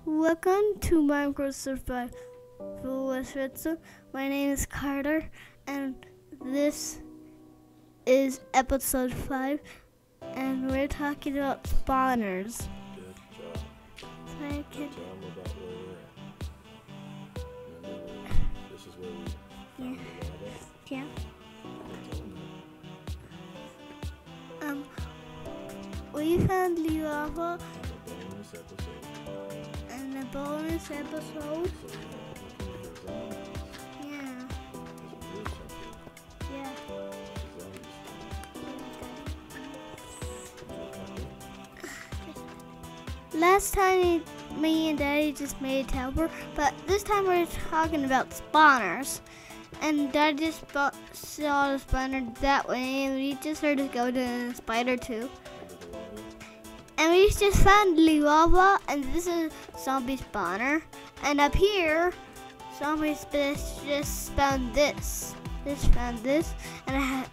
Welcome to Minecraft Survival with Redstone. My name is Carter, and this is episode 5, and we're talking about spawners. Good job. So I can, Tell them about where we're at. Remember, this is where we found the lava? yeah. Tell them We found the lava that. Bonus episode. in the bonus episode. So we have to look into the zombies. Yeah. Because we did something. Yeah. Zombies. Last time me and Daddy just made a tower, but this time we're talking about spawners. And Daddy just saw the spawner that way, and we just heard it go to the spider too. And we just found the lava, and this is zombie spawner. And up here, zombies just found this. Just found this, and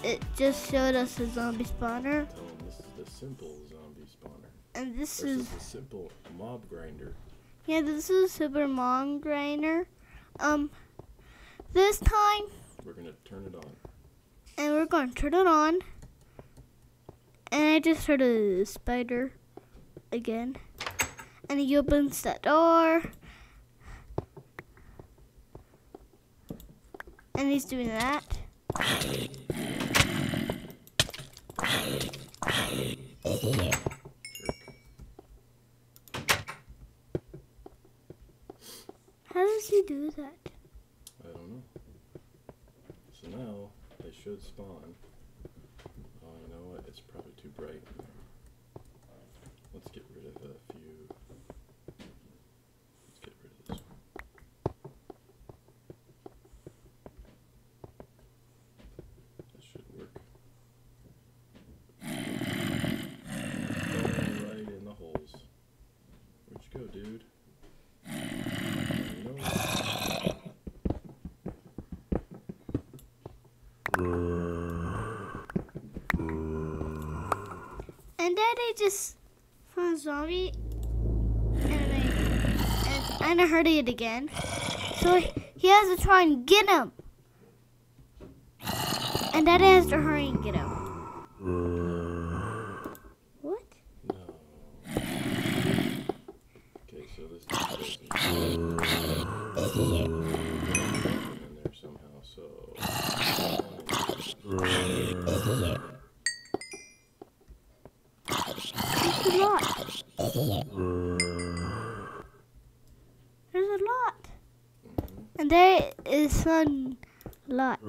it just showed us a zombie spawner. Tell them this is the simple zombie spawner. And this Versus is the simple mob grinder. yeah, this is super mom grinder. This time, We're going to turn it on. and we're going to turn it on. And I just heard a spider again. And he opens that door. And he's doing that. How does he do that? I don't know. So now they should spawn. Oh, you know what? It's probably too bright in there. Let's get rid of a few. Let's get rid of this one. That should work. Right in the holes. Where'd you go, dude? You know what? And Daddy just found a zombie. And I heard it again. So he has to try and get him. And Daddy has to hurry and get him. What? No. Okay, so this is in there somehow, so There's a lot. There's a lot. And there is one lot.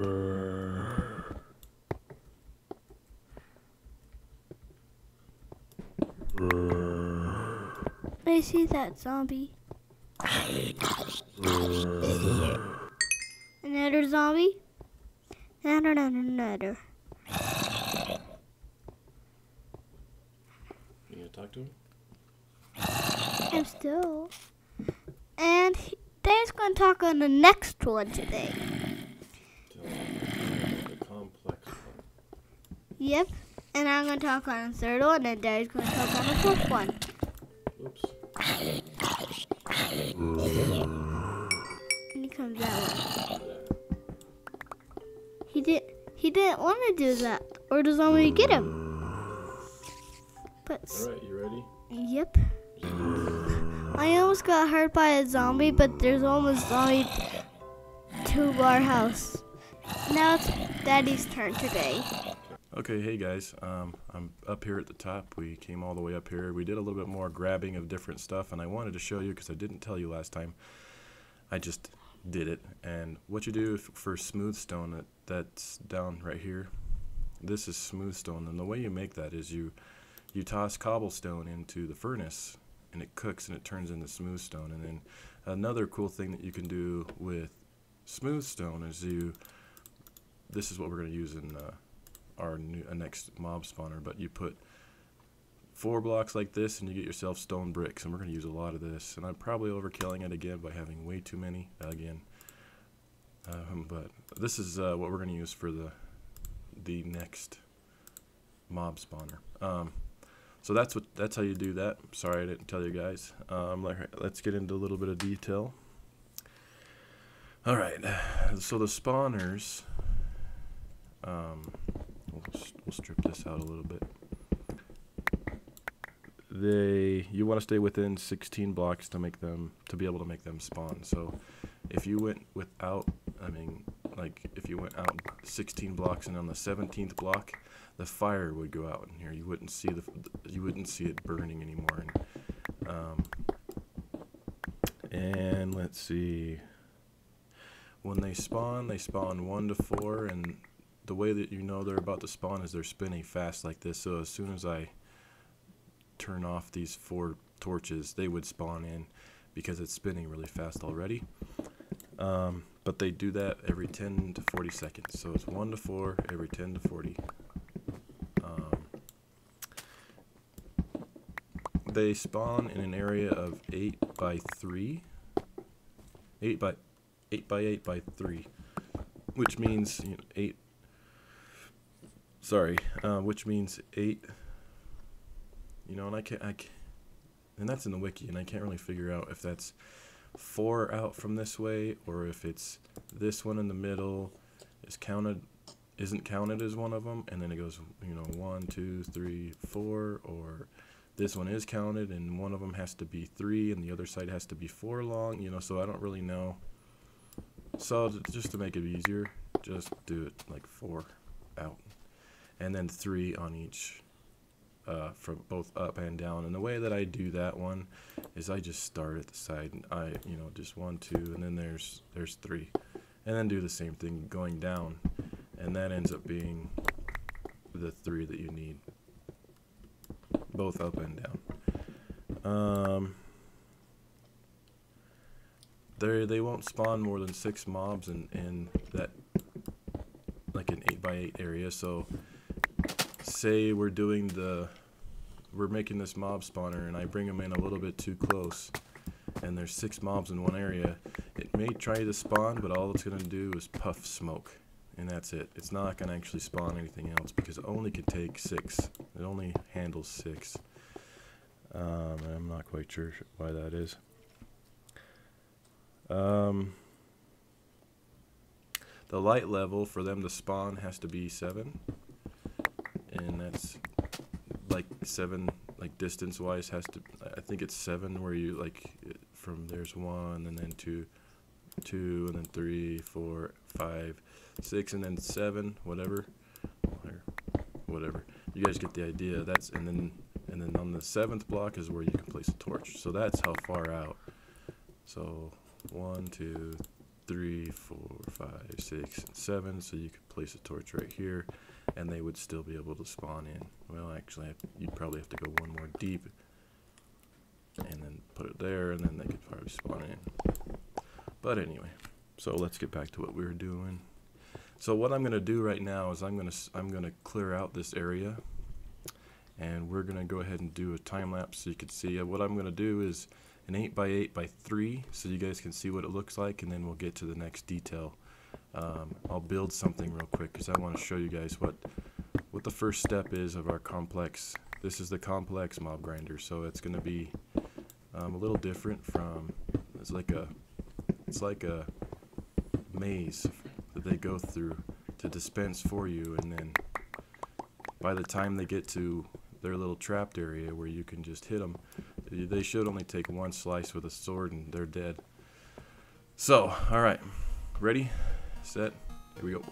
I see that zombie. Another zombie. Another. you gonna talk to him? I'm still. And Dad's going to talk on the next one today. Tell him the complex one. Yep. And I'm going to talk on the third one, and Dad's going to talk on the fourth one. Oops. And he comes that way. He didn't want to do that, or the zombie get him. But Alright, you ready? yep. I almost got hurt by a zombie, but there's almost zombie to our house. Now it's Daddy's turn today. Okay, hey guys, I'm up here at the top. We came all the way up here. We did a little bit more grabbing of different stuff, and I wanted to show you because I didn't tell you last time. I just did it. And what you do for smooth stone, that's down right here. This is smooth stone, and the way you make that is you toss cobblestone into the furnace, and it cooks and it turns into smooth stone. And then another cool thing that you can do with smooth stone is this is what we're going to use in our next mob spawner, but you put 4 blocks like this and you get yourself stone bricks, and we're going to use a lot of this, and I'm probably overkilling it again by having way too many again, but this is what we're going to use for the next mob spawner. So that's how you do that. Sorry I didn't tell you guys. Let's get into a little bit of detail. All right, so the spawners, we'll strip this out a little bit. You want to stay within 16 blocks to be able to make them spawn. So if you went without, if you went out 16 blocks and on the 17th block, the fire would go out in here. You wouldn't see it burning anymore. And let's see. When they spawn 1 to 4, and the way that you know they're about to spawn is they're spinning fast like this. So as soon as I turn off these 4 torches, they would spawn in because it's spinning really fast already. But they do that every 10 to 40 seconds. So it's 1 to 4 every 10 to 40. They spawn in an area of 8 by 3. 8 by 8 by 3, which means 8. Sorry, which means 8. And I can't, and that's in the wiki, and I can't really figure out if that's 4 out from this way or if it's this one in the middle isn't counted as one of them, and then it goes 1, 2, 3, 4, or this one is counted and one of them has to be 3 and the other side has to be 4 long. So I don't really know. So just to make it easier, just do it like 4 out and then 3 on each, from both up and down. And the way that I do that one is I just start at the side, and just 1, 2, and then there's 3, and then do the same thing going down, and that ends up being the 3 that you need, both up and down. They won't spawn more than 6 mobs in that, like an 8 by 8 area. So say we're making this mob spawner and I bring them in a little bit too close and there's 6 mobs in one area, it may try to spawn, but all it's going to do is puff smoke, and that's it. It's not going to actually spawn anything else because it only can take 6. It only handles 6. I'm not quite sure why that is. The light level for them to spawn has to be 7, and that's like 7, like distance wise has to, I think it's 7 where you from there's 1 and then 2 and then 3, 4, 5, 6 and then 7, whatever. You guys get the idea. And then on the 7th block is where you can place a torch. So that's how far out. So 1, 2, 3, 4, 5, 6, and 7. So you could place a torch right here, and they would still be able to spawn in. Well, actually, you'd probably have to go 1 more deep, and then put it there, and then they could probably spawn in. But anyway, so let's get back to what we were doing. So what I'm gonna do right now is I'm gonna clear out this area, and we're gonna go ahead and do a time lapse so you can see. What I'm gonna do is an 8 by 8 by 3 so you guys can see what it looks like, and then we'll get to the next detail. I'll build something real quick because I want to show you guys what the first step is of our complex. This is the complex mob grinder, so it's going to be a little different from, it's like a maze that they go through to dispense for you, and then by the time they get to their little trapped area where you can just hit them, they should only take 1 slice with a sword and they're dead. So, alright, ready, set, here we go.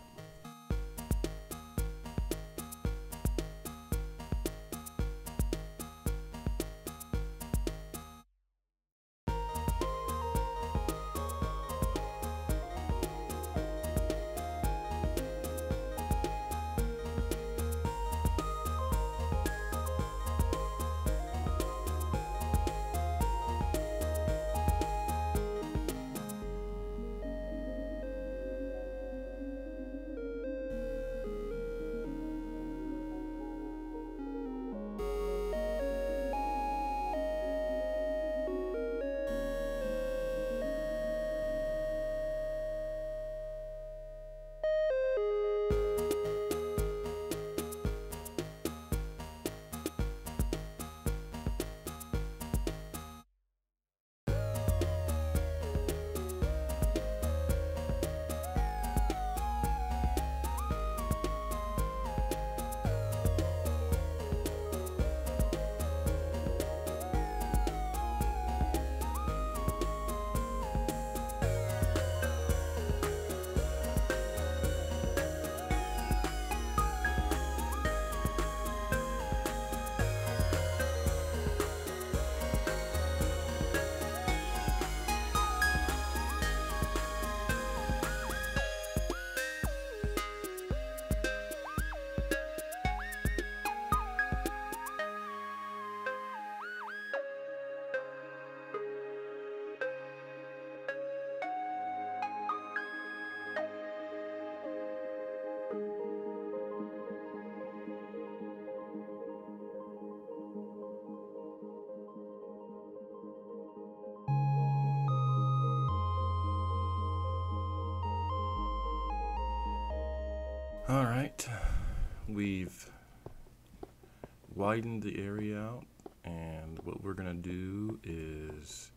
we've widened the area out, and what we're gonna do is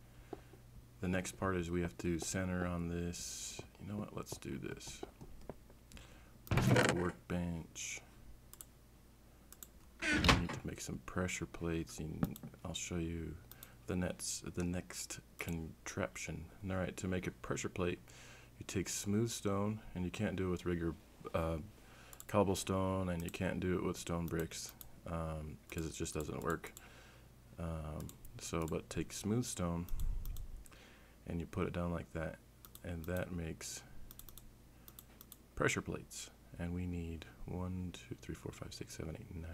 the next part is we have to center on this. You know what? Let's do this. Let's get a workbench. We need to make some pressure plates, and I'll show you the next contraption. All right, to make a pressure plate, you take smooth stone, and you can't do it with regular cobblestone, and you can't do it with stone bricks because it just doesn't work. But take smooth stone, and you put it down like that, and that makes pressure plates. And we need 1, 2, 3, 4, 5, 6, 7, 8, 9, 10,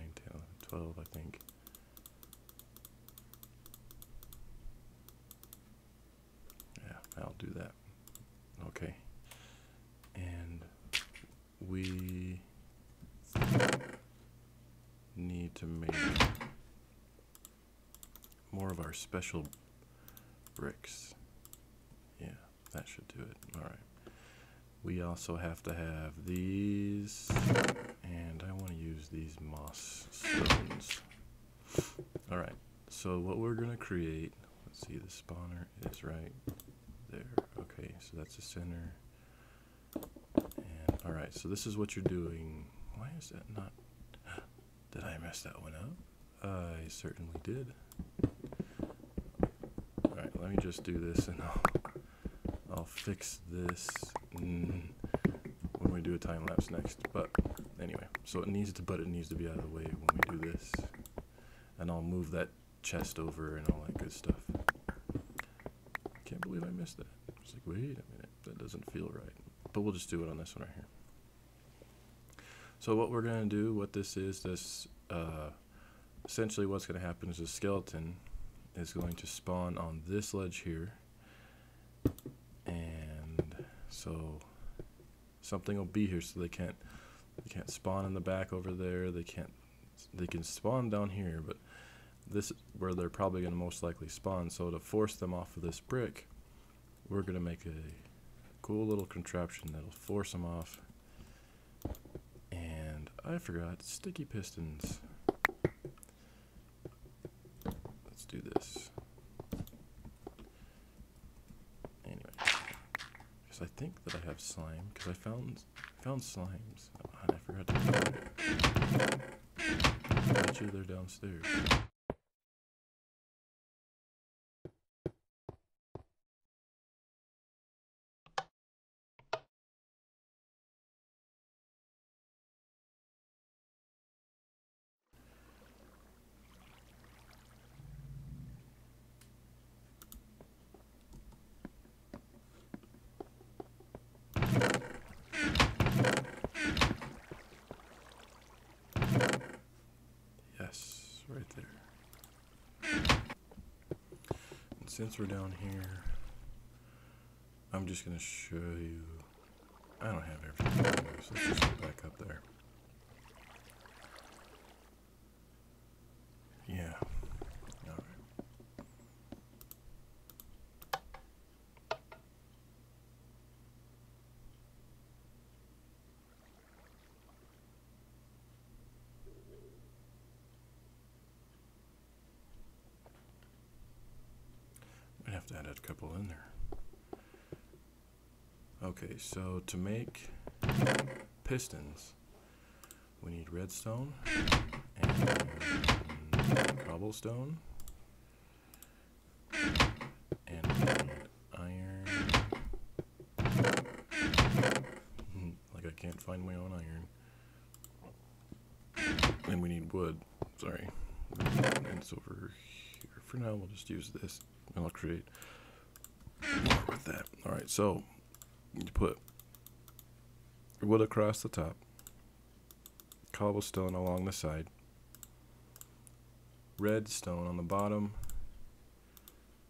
11, 12, I think. Yeah, I'll do that. Okay. And we need to make more of our special bricks. Yeah, that should do it. All right. We also have to have these, and I want to use these moss stones. All right, so what we're gonna create, let's see, the spawner is right there. Okay, so that's the center. And all right, so this is what you're doing. Why is that not, did I mess that one up? I certainly did. All right, let me just do this, and I'll fix this when we do a time lapse next. But anyway, so it needs to be out of the way when we do this, and I'll move that chest over and all that good stuff. Can't believe I missed that. It's like, wait a minute, that doesn't feel right. But we'll just do it on this one right here. So what we're gonna do, what this is, essentially what's gonna happen is a skeleton is going to spawn on this ledge here. So something will be here, so they can't spawn in the back over there. They can spawn down here, but this is where they're probably going to most likely spawn. So to force them off of this brick, we're going to make a cool little contraption that'll force them off. And I forgot sticky pistons. Let's do this. I think that I have slime, because I found slimes, and I forgot to find it. I bet you they're downstairs. Right there. And since we're down here, I'm just going to show you. I don't have everything, so let's just go back up there. Yeah. All right. I have to add a couple in there. Okay, so to make pistons, we need redstone and cobblestone, and we need iron. Like I can't find my own iron. And we need wood. Sorry. And it's over here. For now, we'll just use this. And I'll create more with that. Alright, so you put wood across the top, cobblestone along the side, redstone on the bottom,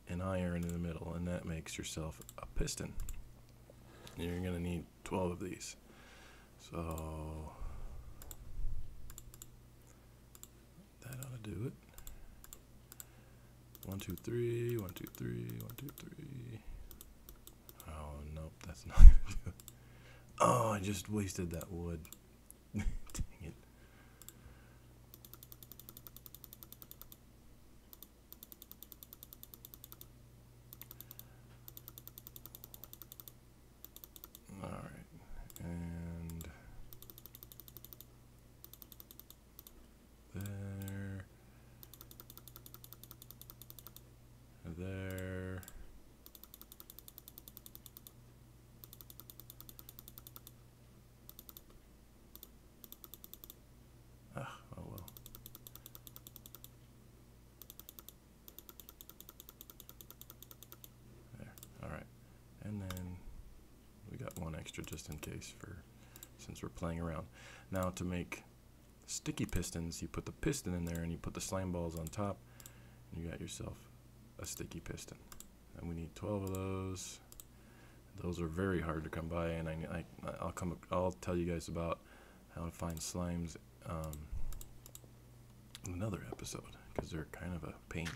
and iron in the middle, and that makes yourself a piston. And you're going to need 12 of these. So that ought to do it. 1, 2, 3, 1, 2, 3, 1, 2, 3. Oh, nope, that's not gonna do it. Oh, I just wasted that wood. Dang it. And then we got one extra just in case since we're playing around. Now to make sticky pistons, you put the piston in there and you put the slime balls on top, and you got yourself a sticky piston. And we need 12 of those. Those are very hard to come by, and I'll tell you guys about how to find slimes in another episode, because they're kind of a pain.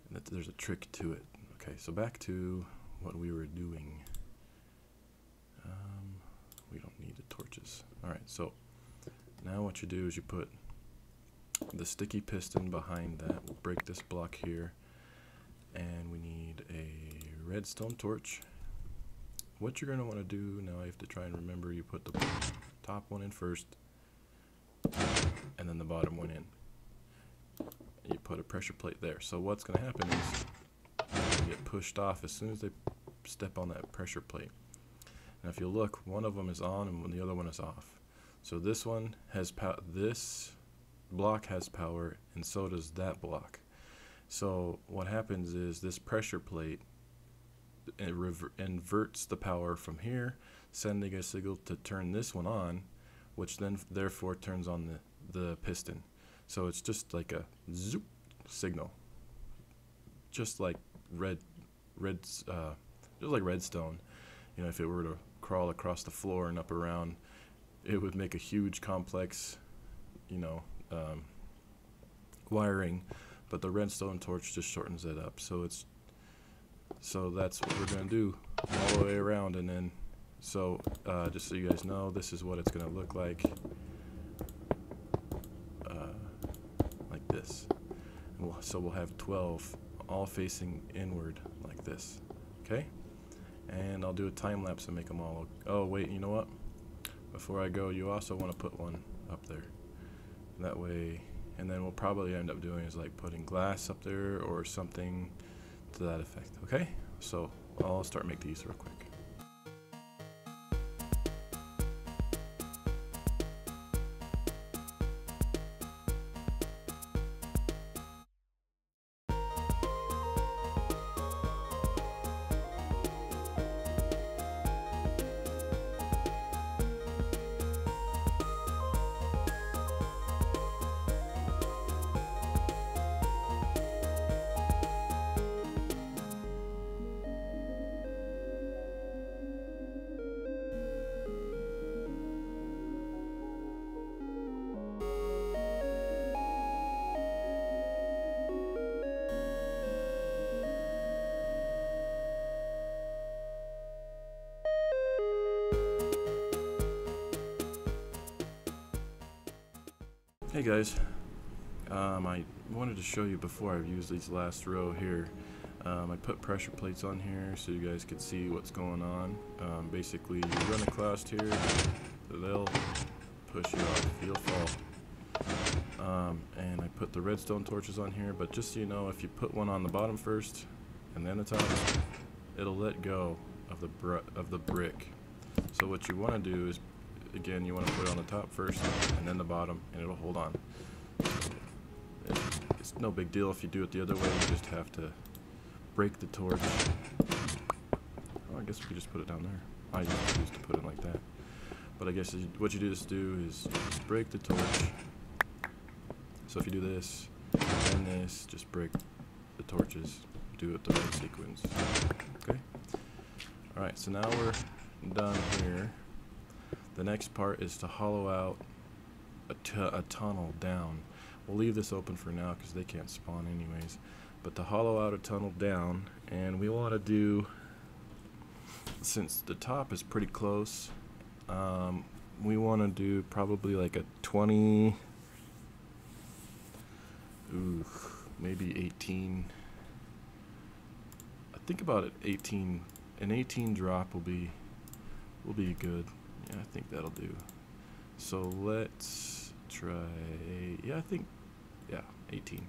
And there's a trick to it. Okay, so back to what we were doing. We don't need the torches. Alright, so now what you do is you put the sticky piston behind that. We'll break this block here, and we need a redstone torch. What you're going to want to do, now I have to try and remember, you put the top one in first, and then the bottom one in. You put a pressure plate there. So what's going to happen is they get pushed off as soon as they step on that pressure plate. Now if you look, one of them is on and the other one is off. So this one has this block has power, and so does that block. So what happens is this pressure plate, it inverts the power from here, sending a signal to turn this one on, which then therefore turns on the piston. So it's just like a zoop signal, just like just like redstone. You know, if it were to crawl across the floor and up around, it would make a huge complex, you know, wiring, but the redstone torch just shortens it up. So that's what we're gonna do all the way around. And then just so you guys know, this is what it's gonna look like this. And we'll have 12 all facing inward like this. Okay, and I'll do a time lapse and make them all. Oh wait, you know what, before I go, you also want to put one up there, that way. And then we'll probably end up doing is like putting glass up there or something to that effect. Okay, so I'll start make these real quick. Hey guys, I wanted to show you before I use these last row here. I put pressure plates on here so you guys could see what's going on. Basically, you run across here, they'll push you off, you'll fall. And I put the redstone torches on here, but just so you know, if you put one on the bottom first and then the top, it'll let go of the brick. So what you want to do is, again, you want to put it on the top first and then the bottom, and it'll hold on. It's no big deal if you do it the other way. You just have to break the torch. Oh, I guess we could just put it down there. I used to put it like that. But I guess what you just do is just break the torch. So if you do this and this, just break the torches. Do it the right sequence. Okay? Alright, so now we're done here. The next part is to hollow out a tunnel down. We'll leave this open for now because they can't spawn anyways. But to hollow out a tunnel down, and we want to do, since the top is pretty close, we want to do probably like a 20, maybe 18. I think about it 18. An 18 drop will be good. Yeah, I think that'll do. So let's try, yeah, 18.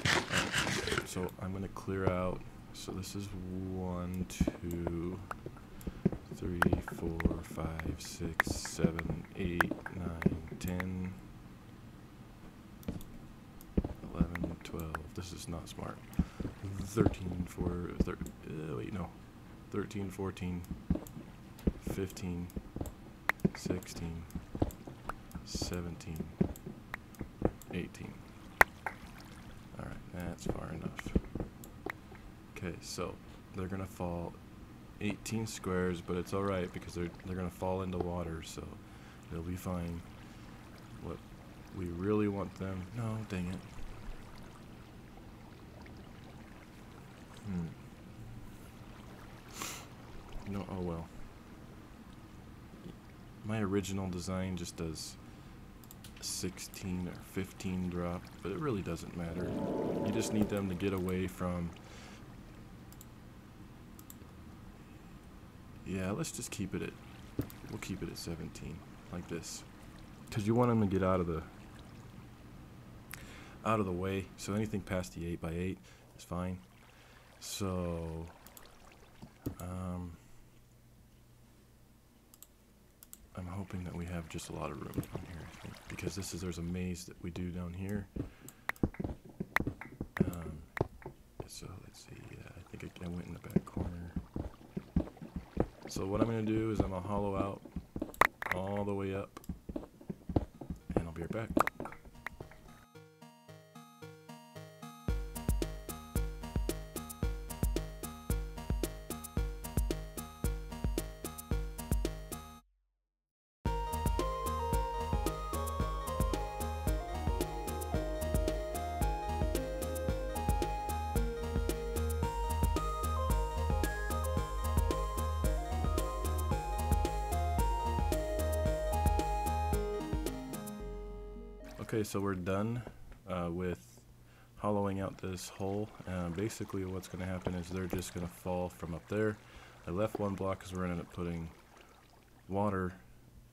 Right, so I'm going to clear out, so this is 1, 2, 3, 4, 5, 6, 7, 8, 9, 10, 11, 12, this is not smart, 13, 14, wait, no, 13, 14, 15, 16, 17, 18. Alright, that's far enough. Okay, so they're gonna fall 18 squares, but it's alright because they're gonna fall into water, so they'll be fine. What we really want them... No, dang it. No, oh well. My original design just does 16 or 15 drop, but it really doesn't matter. You just need them to get away from... Yeah, let's just keep it at... We'll keep it at 17, like this. Because you want them to get out of the way, so anything past the 8x8 is fine. So... I'm hoping that we have just a lot of room down here, I think, because there's a maze that we do down here. So let's see, yeah, I think I went in the back corner. So what I'm going to do is I'm going to hollow out all the way up, and I'll be right back. Okay, so we're done with hollowing out this hole. Basically what's going to happen is they're just going to fall from up there. I left one block because we're going to end up putting water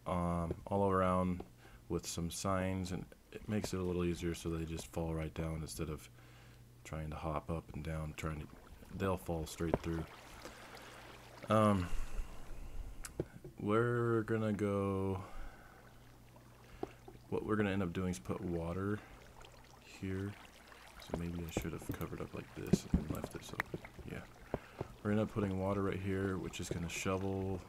all around with some signs, and it makes it a little easier so they just fall right down instead of trying to hop up and down. They'll fall straight through. We're going to go... What we're going to end up doing is put water here. So maybe I should have covered up like this and left this open. Yeah. We're going to end up putting water right here, which is going to shovel...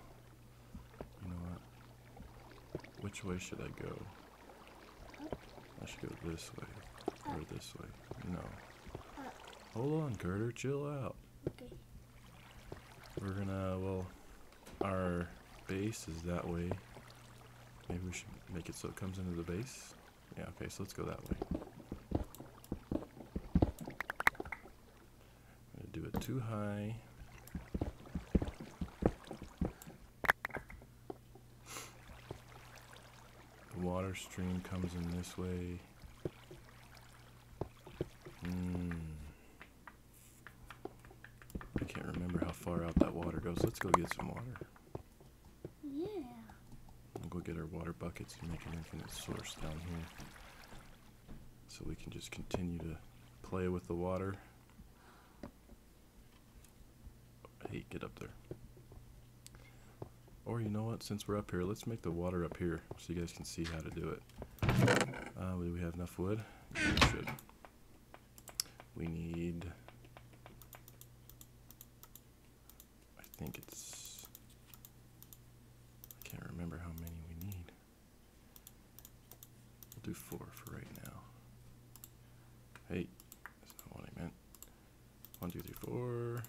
You know what? Which way should I go? I should go this way. Or this way. No. Hold on, Carter. Chill out. Okay. We're going to, well, our base is that way. Maybe we should make it so it comes into the base. Yeah, okay, so let's go that way. I'm going to do it too high. The water stream comes in this way. I can't remember how far out that water goes. Let's go get some water. Yeah. We'll go get our water buckets and make an infinite source down here, so we can just continue to play with the water. Hey, get up there. Or you know what, since we're up here, let's make the water up here so you guys can see how to do it. Do we have enough wood? Yeah, we should. We need... I think it's... I can't remember how many we need. We'll do 4 for right now. Hey, that's not what I meant. 1, 2, 3, 4.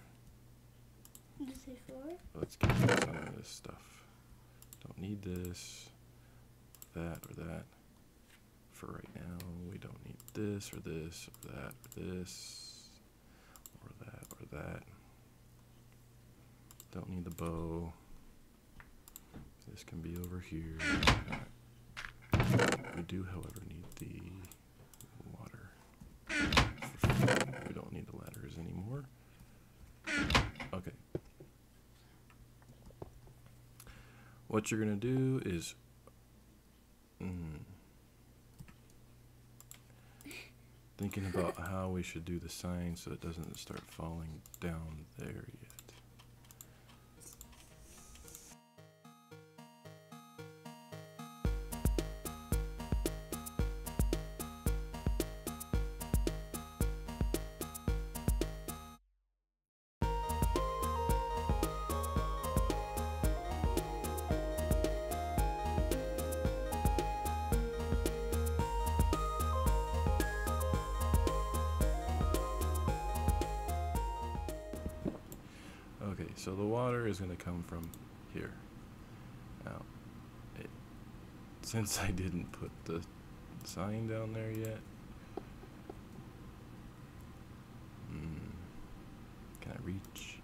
Did you say 4? Let's get some of this stuff. Don't need this, that, or that. For right now, we don't need this, or this, or that, or this, or that, or that. Don't need the bow. This can be over here. We do, however, need the water. We don't need the ladders anymore. Okay. What you're going to do is... thinking about how we should do the sign so it doesn't start falling down there yet. so the water is going to come from here. Now, since I didn't put the sign down there yet, can I reach?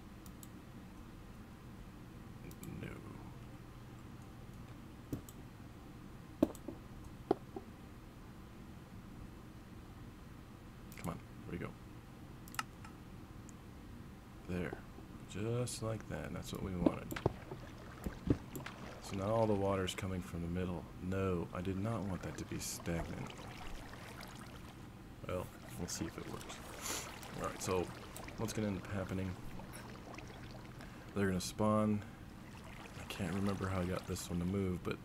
No. Come on, here we go. There, just like that. That's what we wanted. So now all the water's coming from the middle. No, I did not want that to be stagnant. Well, we'll see if it works. Alright, so what's going to end up happening? They're going to spawn. I can't remember how I got this one to move, but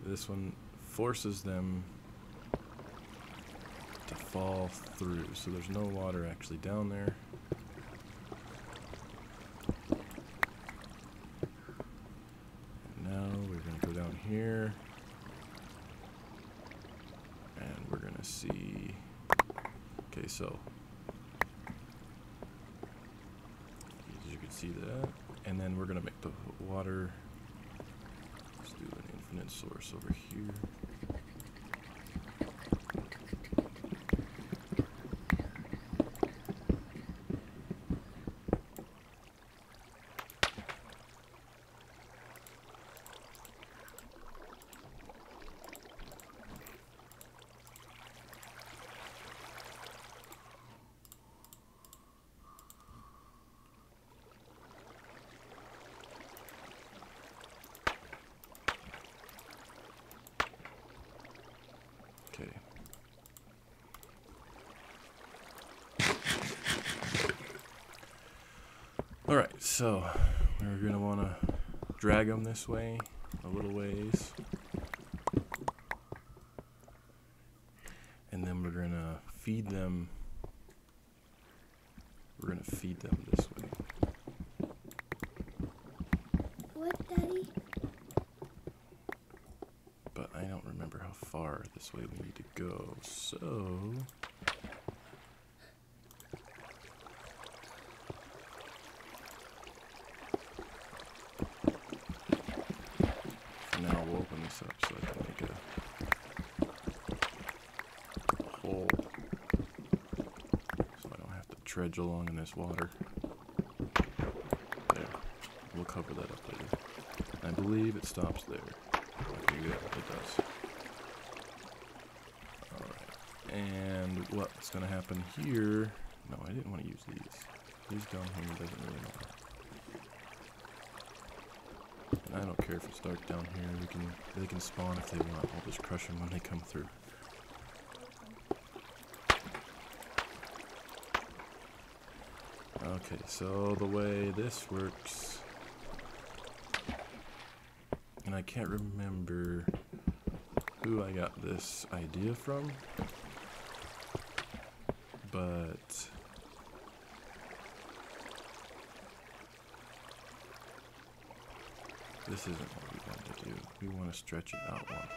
this one forces them to fall through. So there's no water actually down there. Here, and we're gonna see. Okay, so as you can see that, and then we're gonna make the water. Let's do an infinite source over here. Okay. Alright, so we're going to want to drag them this way a little ways. And then we're going to feed them. We're going to feed them this way. What, Daddy? But I don't remember how far this way we need to go, so for now we'll open this up so I can make a hole so I don't have to trudge along in this water. There, we'll cover that up later. I believe it stops there. Okay, good, it does. Alright, and what's going to happen here? No, I didn't want to use these. These down here doesn't really matter. And I don't care if it's dark down here. They can spawn if they want. I'll just crush them when they come through. Okay, so the way this works, and I can't remember who I got this idea from, but this isn't what we want to do. We want to stretch it out one.